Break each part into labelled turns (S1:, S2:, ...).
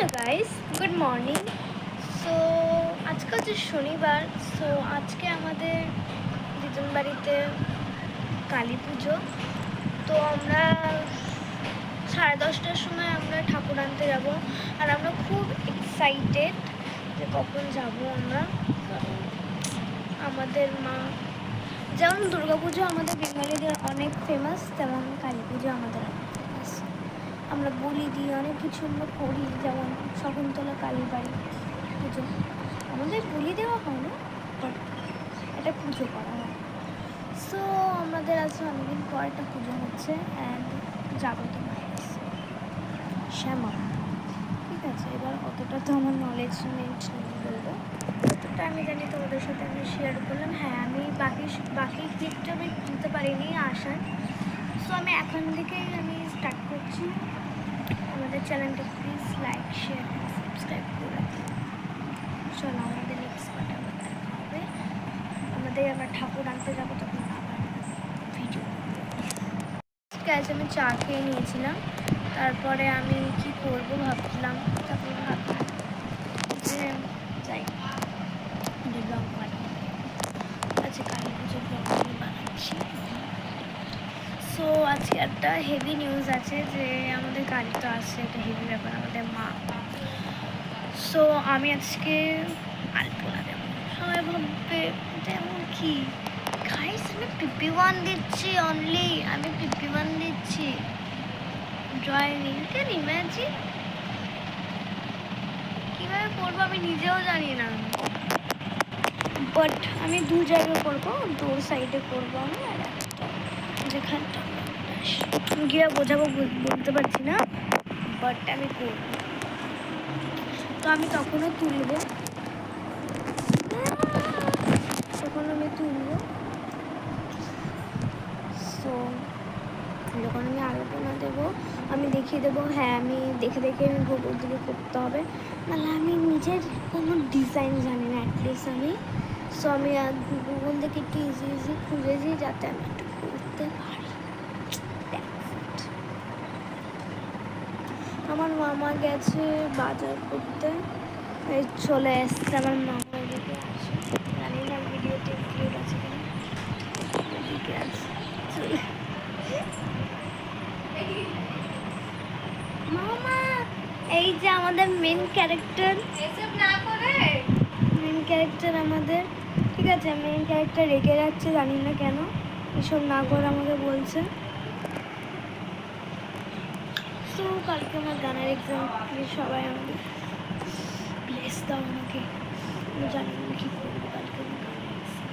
S1: Hello guys, good morning. So আজকে হচ্ছে শনিবার। সো আজকে আমাদের দিদুন বাড়িতে কালী পুজো। তো আমরা 10:30টার সময় আমরা ঠাকুর আনতে যাব, আর আমরা খুব এক্সাইটেড যে কখন যাব আমরা। আমাদের মা, যেমন দুর্গাপুজো আমাদের বেঙ্গলিদের অনেক ফেমাস, তেমন কালী পুজো আমাদের অনেক ফেমাস। আমরা বলি দিই, অনেক কিছু আমরা করি, যেমন শকুন্তলা কালী বাড়ি পুজো। আমাদের বলি দেওয়া হয় না, বাট এটা পুজো করা হয়। সো আমাদের আজকে অনেকদিন পর একটা পুজো হচ্ছে, অ্যান্ড যাবো তো মায়ের কাছে শ্যামা। ঠিক আছে, এবার অতটা তো আমার নলেজ নেই বলবো, যতটা আমি জানি তোমাদের সাথে আমি শেয়ার করলাম। হ্যাঁ, আমি বাকি ক্লিপটা আমি তুলতে পারিনি আসার। সো আমি এখন থেকেই আমি স্টার্ট করছি। আমাদের চ্যানেলটা প্লিজ লাইক, শেয়ার, সাবস্ক্রাইব করে রাখুন। চলো, আমাদের নেক্সট পার্টে আবার দেখা হবে। আমরা ঠাকুর আনতে যাবো, তখন আবার ভিডিও। ঠিক আছে, আমি চা খেয়ে নিয়েছিলাম, তারপরে আমি কি করবো ভাবছিলাম, তারপরে ভাবলাম যে যাই ব্লগ বানাবো। আজকে কালী পুজোর ব্লগ আমি বানাচ্ছি। সো আজকে একটা হেভি নিউজ আছে যে আমাদের গাড়ি তো আসছে, একটা হেভি ব্যাপার, আমাদের মা। সো আমি আজকে আলপনা দেবো। সবাই ভাববে যেমন কি গাইস, আমি PP1 দিচ্ছি, অনলি আমি PP1 দিচ্ছি ড্রয়িং। ক্যান ইম্যাজিন কীভাবে করবো আমি নিজেও জানি না, বাট আমি দু জায়গায় করবো, দোর সাইডে করবো আমি, আর একটা যেখানটা গিয়ে বোঝাবো বলতে পারছি না, বাট আমি করবো। তো আমি তখনও তুলবো, সো যখন আমি আলোচনা দেবো আমি দেখিয়ে দেবো। হ্যাঁ, আমি দেখে আমি গুগল করতে হবে, নাহলে আমি নিজের কোনো ডিজাইন জানি না অ্যাটলিস্ট আমি। সো আমি গুগল থেকে একটু ইজি খুঁজেছি যাতে আমি একটু করতে পারি। আমার মামা গেছে বাজার করতে, চলে এসছে আমার মামা এদিকে আছে, জানি না ভিডিওতে ক্লিপ আছে কিনা, এদিকে আছে। মামা, এই যে আমাদের মেন ক্যারেক্টার আমাদের, ঠিক আছে, মেন ক্যারেক্টার রেগে যাচ্ছে, জানি না কেন এসব না করে আমাকে বলছে। তো কালকে আমার গানের এক্সাম, সবাই আমাকে ব্লেস দাও আমাকে, আমি জানি না কী করবো কালকে আমার গানের এক্সাম।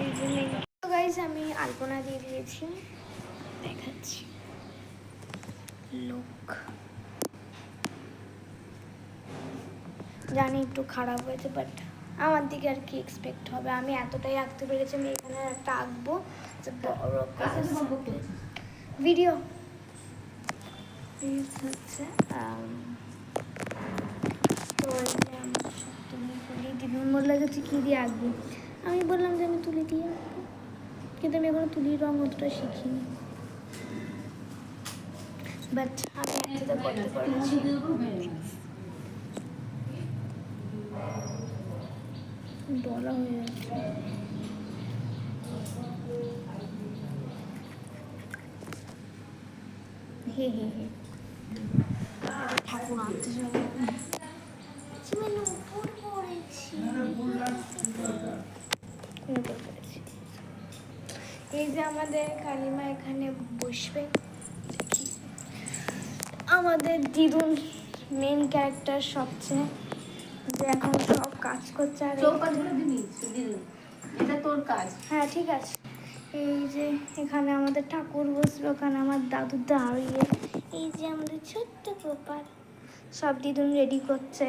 S1: এই যে মেন গাইজ, আমি আলপনা দিয়ে দিয়েছি, দেখাচ্ছি। লোক জানি একটু খারাপ হয়েছে, বাট আমার দিকে আর কি এক্সপেক্ট হবে, আমি এতটাই আঁকতে পেরেছি। আমি এখানে একটা আঁকবো ভিডিও হচ্ছে। তো দিদি বললে হচ্ছে কী দিয়ে আঁকবি, আমি বললাম যে আমি তুলি দিয়ে আঁকবো, কিন্তু আমি এখনো তুলির রঙ অতটা শিখিনি, বাট আমি একসাথে করতে পারছি। ডলা হয়ে যাচ্ছে। ঠাকুর আনতে যাবো, এই যে আমাদের কালিমা এখানে বসবে। আমাদের দিদুন মেন ক্যারেক্টার সবচেয়ে, যে এখন সব কাজ করছে। আর
S2: এটা তোর কাজ।
S1: হ্যাঁ, ঠিক আছে। এই যে এখানে আমাদের ঠাকুর বসবে, ওখানে আমার দাদু দাঁড়িয়ে, এই যে আমাদের ছোট্ট প্রপার সব দিদুন রেডি করছে।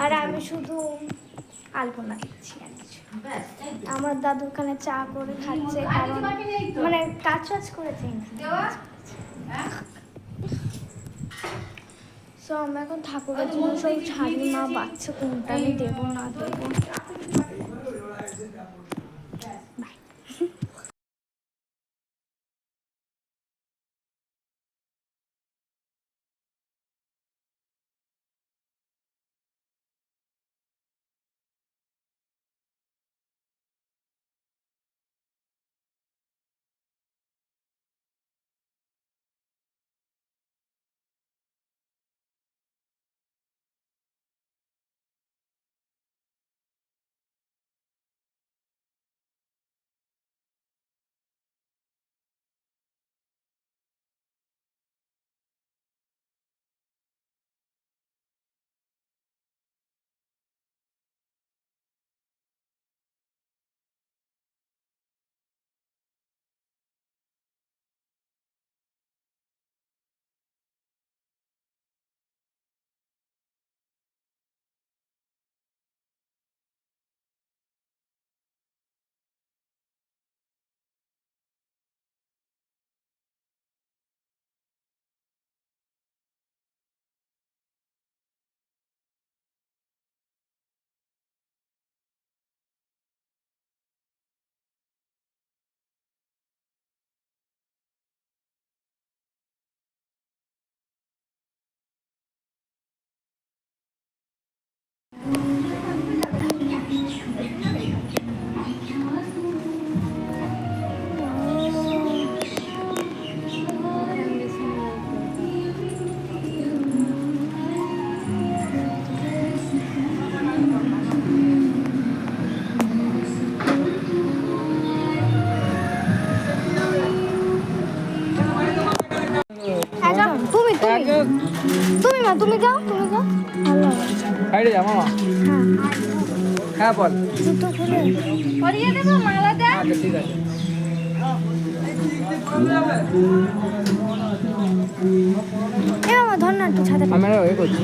S1: আর আমি শুধু আলপনা দিচ্ছি, আর কিছু। আমার দাদু ওখানে চা করে খাচ্ছে, কারণ মানে কাজ করেছে। সো আমরা এখন ঠাকুরের জন্য সব ছাড়ি, মা বাচ্চা কোনটা আমি দেবো না দেবো। তুমি মা তুমি যাও ভালো হবে।
S2: বাইরে যা মামা। হ্যাঁ বল।
S1: জুতো খুলে পরিয়ে দেবো মালা দে।
S2: আচ্ছা ঠিক আছে।
S1: এ মামা ধর না একটু ছাতা।
S2: আমি ওই করছি।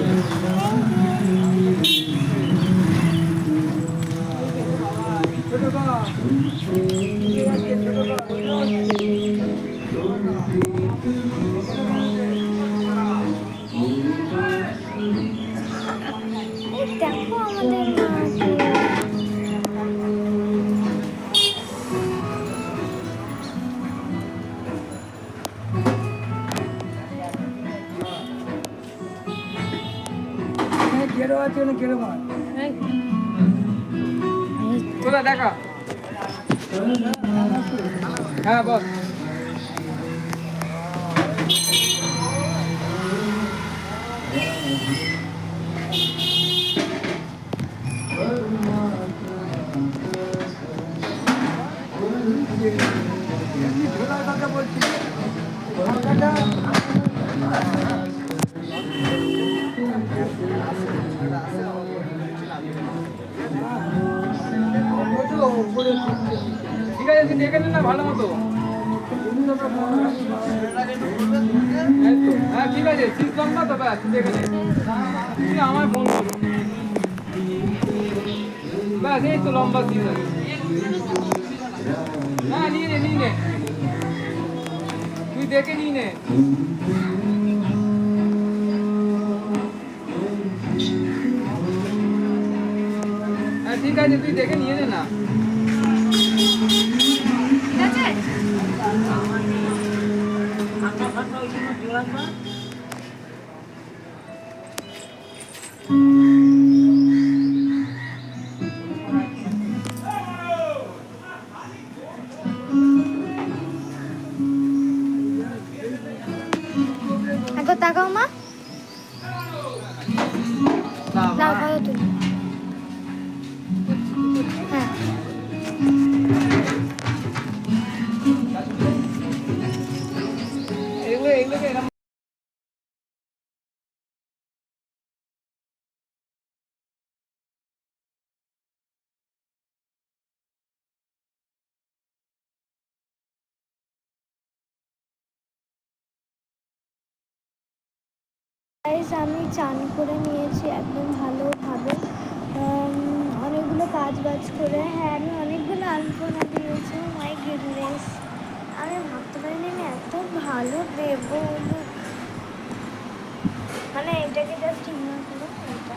S1: দেখো আমাদের
S2: গেরো আছে না গেরো মার কোথা দেখা। হ্যাঁ বল। ঠিক আছে তুই দেখে নিন না ভালো মতো। হ্যাঁ ঠিক আছে সিট লম্বা তো ব্যাস দেখে নে। তুই আমার ফোন করো ব্যাস এই তো লম্বা সিট আছে। হ্যাঁ নিয়ে নে তুই দেখে নিয়ে নে। হ্যাঁ ঠিক আছে তুই দেখে নিয়ে নে না।
S1: একবার তাকাও মা। দাও খাও তুমি। হ্যাঁ
S2: এগুলোকে এরকম
S1: গাইস আমি চান করে নিয়েছি একদম ভালোভাবে, অনেকগুলো কাজ করে। হ্যাঁ আমি অনেকগুলো আলপনা দিয়েছি। মাই গুডনেস, আমি ভাবতে পারিনি আমি এত ভালো দেবো। মানে এটাকে জাস্ট ইগনোর করো। এটা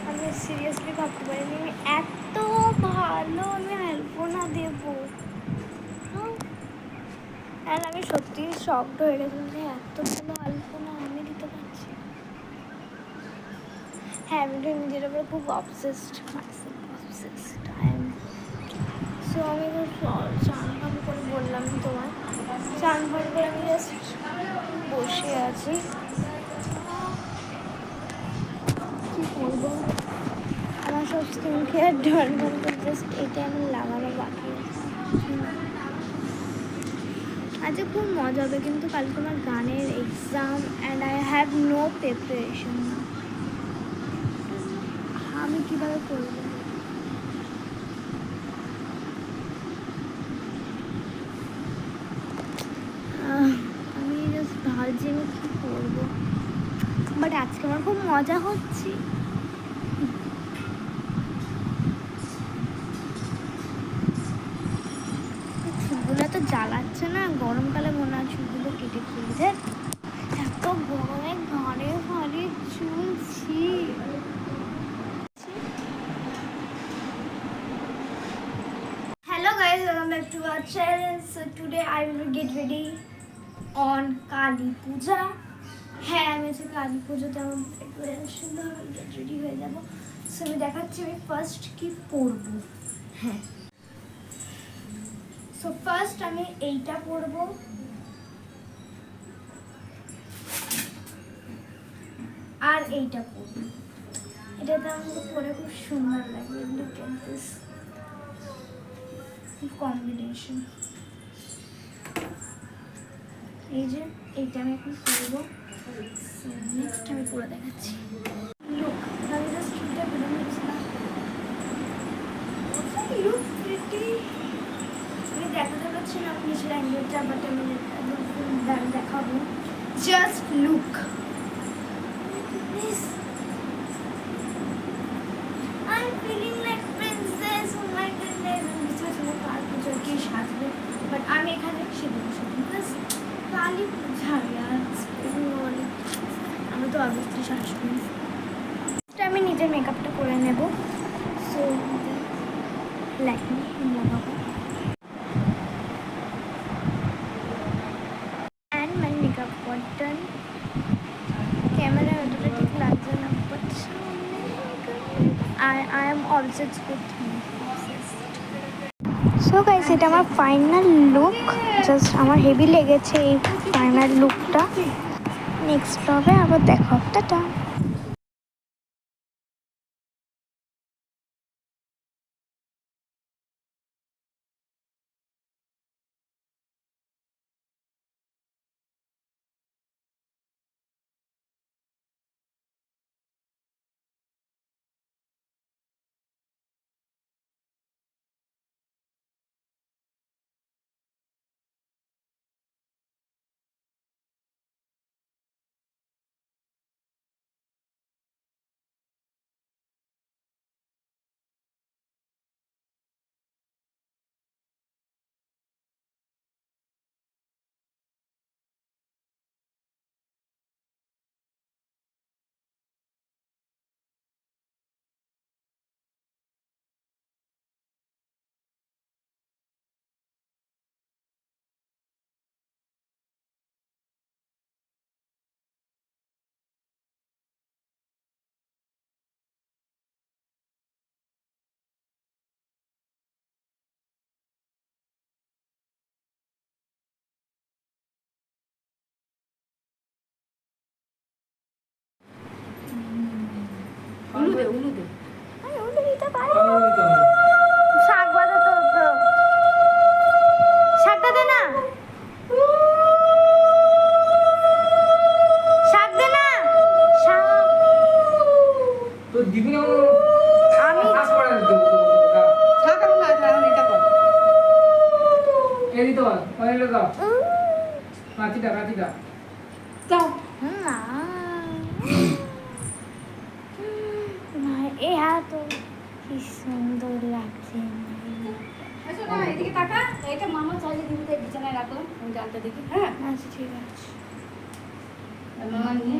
S1: আমি সিরিয়াসলি ভাবতে পারিনি আমি এত ভালো আমি আলপনা দেবো। আর আমি সত্যি শকড হয়ে গেছিলাম যে এত ভালো আলপনা আমি দিতে পারছি। হ্যাঁ আমি নিজের উপরে খুব অবসেসড সো আমি চান ভান করে বললাম তোমার চান ভান করে আমি জাস্ট বসে আছি। কী করবো, আমার সব স্কিন কেয়ার ডান ভান করে জাস্ট এটা আমি লাগানো বাকি আছে। আজকে খুব মজা হবে, কিন্তু কালকে আমার গানের exam and I have no preparation. আমি কীভাবে করবো? আমি জাস্ট ভাবছি আমি কী করবো, বাট আজকে আমার খুব মজা হচ্ছে। চুলগুলো তো জ্বালাচ্ছে না, গরমকালে মনে হয় চুলগুলো কেটে ফেলছে। এত গরমে ঘরে ঘরে চুলছি। Hello guys, welcome back to our channel. So today I will get ready on Kali Puja. হ্যাঁ আমি আজকে কালী পুজোতে আমার সুন্দর রেডি হয়ে যাবো। সো আমি দেখাচ্ছি আমি ফার্স্ট কি পরবো। হ্যাঁ, সো ফার্স্ট আমি এইটা পরবো, আর এইটা পরবো। এটাতে আমাকে পরে খুব সুন্দর লাগবে। Look at this combination. এই যে এইটা আমি এখন পরবো। নেক্সট আমি পুরো দেখাচ্ছি। লুক, আমি জাস্ট চুলটা বেঁধে নিয়েছিলাম। Look pretty. আমি দেখাতে পারছি না আপনি নিচের অ্যাঙ্গেলটা, বাট আমি দেখাবো। Just look, I'm feeling like princess. Oh my goodness. আমি বিশ্বাস করতে কালী পুজোর কি সাজবে, বাট আমি এখানে সেজে বসে বিকজ কালী পূজা আমি তো অবশ্যই সাজবো। আমি নিজের মেকআপটা করে নেব। সো লাইকমি লাগাবো and my makeup button. Camera অতটা ঠিক লাগছে না, but I am obsessed with him. So guys, এটা আমার ফাইনাল লুক। জাস্ট আমার হেভি লেগেছে এই ফাইনাল লুকটা। নেক্সট ব্লগে আবার দেখা। টাটা।
S3: উলুদে
S1: আমি উল্টে দিতে পারি।
S2: কালো দিতে হবে।
S1: শাক বাজা তো শাকটা দে না, শাক দে না, শাক।
S2: তো দিবি না
S1: আমি
S2: হাত পড়ে দেবো।
S3: সাকারু না এখন এটা কর
S2: এই দিতে পার, তাহলে দাও। কাঁচিটা
S3: যাও
S1: না এ হ্যাঁ, তো কি সুন্দর লাগছে।
S3: আচ্ছা না এদিকে তাকা এটা মামা চাইলে দিবি তো বিছানায় রাখলাম আমি জানতে দেখি হ্যাঁ
S1: আচ্ছা ঠিক আছে।
S3: মামা নিয়ে